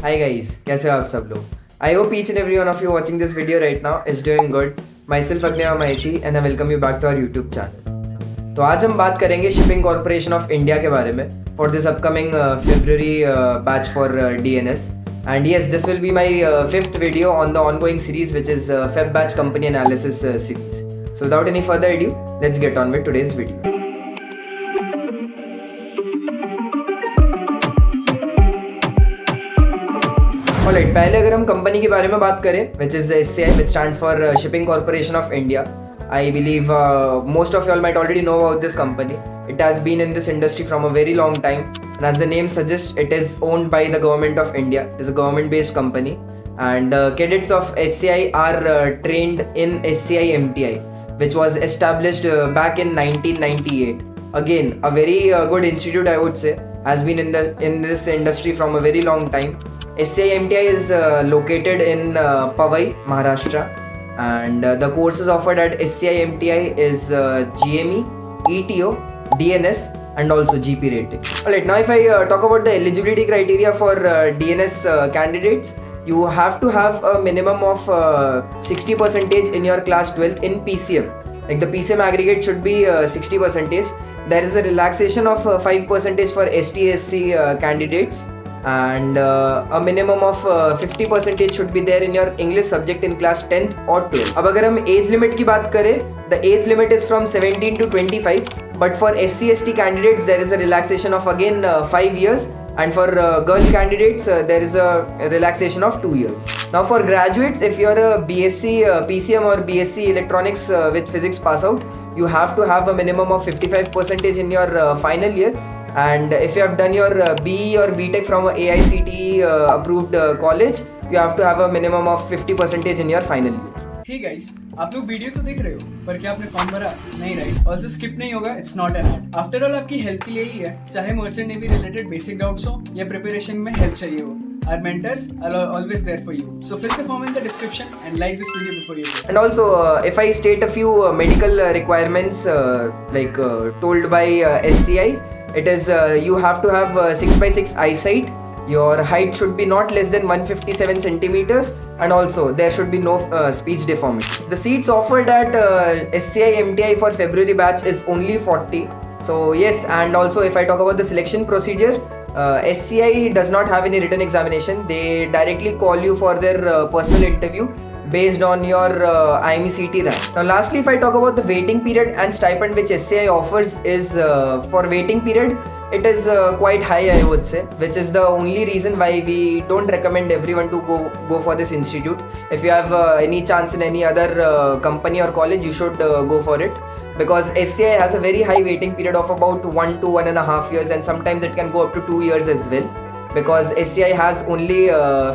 Hi guys, कैसे हो आप सब लोग? I hope each and every one of you watching this video right now is doing good. Myself Agneya Maiti and I welcome you back to our YouTube channel. तो आज हम बात करेंगे शिपिंग कॉर्पोरेशन ऑफ इंडिया के बारे में for this upcoming February batch for DNS. And yes, this will be my fifth video on the ongoing series, which is FEB batch company analysis series. So without any further ado, let's get on with today's video. Alright, पहले अगर हम company के बारे में बात करें, which is SCI, which stands for Shipping Corporation of India. I believe most of you all might already know about this company. It has been in this industry from a very long time, and as the name suggests, it is owned by the government of India. It is a government-based company, and cadets of SCI are trained in SCI MTI, which was established back in 1998. Again, a very good institute, I would say, has been in this industry from a very long time. SCI MTI is located in Powai, Maharashtra, and the courses offered at SCI MTI is GME, ETO, DNS, and also GP rating. Alright, now if I talk about the eligibility criteria for DNS candidates, you have to have a minimum of 60% in your class 12th in PCM. Like the PCM aggregate should be 60%. There is a relaxation of 5% for ST/SC candidates. And a minimum of 50% should be there in your English subject in class 10th or 12th. अब अगर हम age limit की बात करें, the age limit is from 17 to 25, but for SC/ST candidates there is a relaxation of again 5 years, and for girl candidates there is a relaxation of 2 years. Now for graduates, if you are a BSc PCM or BSc Electronics with Physics pass out, you have to have a minimum of 55% in your final year. And if you have done your BE or BTech from a AICTE approved college, you have to have a minimum of 50% in your final year. Hey guys, आप लोग video तो देख रहे हो, पर क्या आपने form भरा? नहीं, राइट? ऑल्सो स्किप नहीं होगा, it's not an ad. After all आपकी हेल्प के लिए ही है, चाहे merchant navy related basic doubts हो या प्रिपरेशन में हेल्प चाहिए हो. Our mentors are always there for you. So fill the form in the description and like this video before you go. And also, if I state a few medical requirements told by SCI, it is you have to have 6x6 eyesight. Your height should be not less than 157 centimeters, and also there should be no speech deformity. The seats offered at SCI MTI for February batch is only 40. So yes, and also if I talk about the selection procedure, SCI does not have any written examination. They directly call you for their personal interview based on your IMUCET rank. Now lastly, if I talk about the waiting period and stipend which SCI offers is for waiting period, it is quite high, I would say, which is the only reason why we don't recommend everyone to go for this institute. If you have any chance in any other company or college, you should go for it, because SCI has a very high waiting period of about 1 to 1.5 years, and sometimes it can go up to 2 years as well, because SCI has only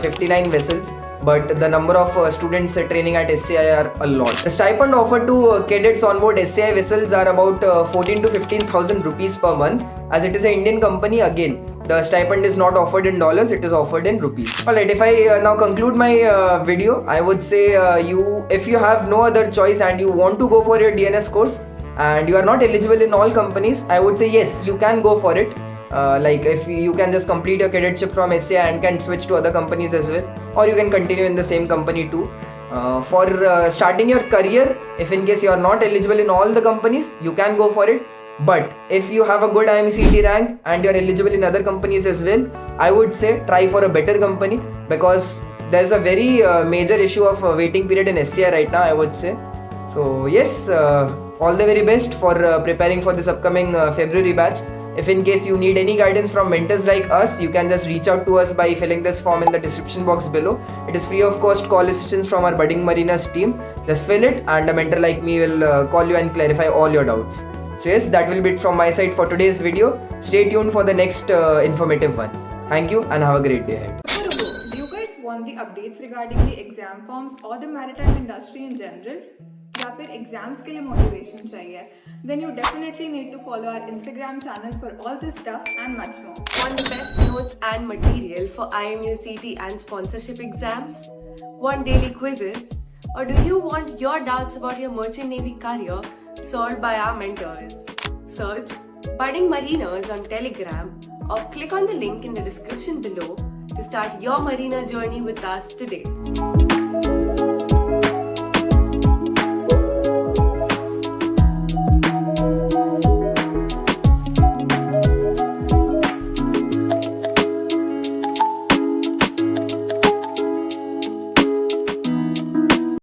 59 vessels, but the number of students training at SCI are a lot. The stipend offered to cadets on board SCI vessels are about 14 to 15,000 rupees per month. As it is an Indian company, again, the stipend is not offered in dollars, it is offered in rupees. Alright, if I now conclude my video, I would say if you have no other choice and you want to go for your DNS course and you are not eligible in all companies, I would say yes, you can go for it. Like if you can just complete your cadetship from SCI and can switch to other companies as well, or you can continue in the same company too. For starting your career, if in case you are not eligible in all the companies, you can go for it. But if you have a good IMUCET rank and you are eligible in other companies as well, I would say try for a better company, because there is a very major issue of waiting period in SCI right now, I would say. So yes, all the very best for preparing for this upcoming February batch. If in case you need any guidance from mentors like us, you can just reach out to us by filling this form in the description box below. It is free of cost call assistance from our budding marinas team. Just fill it and a mentor like me will call you and clarify all your doubts. So yes, that will be it from my side for today's video. Stay tuned for the next informative one. Thank you and have a great day ahead. Do you guys want the updates regarding the exam forms or the maritime industry in general? या फिर exams के लिए motivation चाहिए, then you definitely need to follow our Instagram channel for all this stuff and much more. Want the best notes and material for IMUCET and sponsorship exams? Want daily quizzes? Or do you want your doubts about your merchant navy career solved by our mentors? Search Budding Mariners on Telegram or click on the link in the description below to start your marina journey with us today.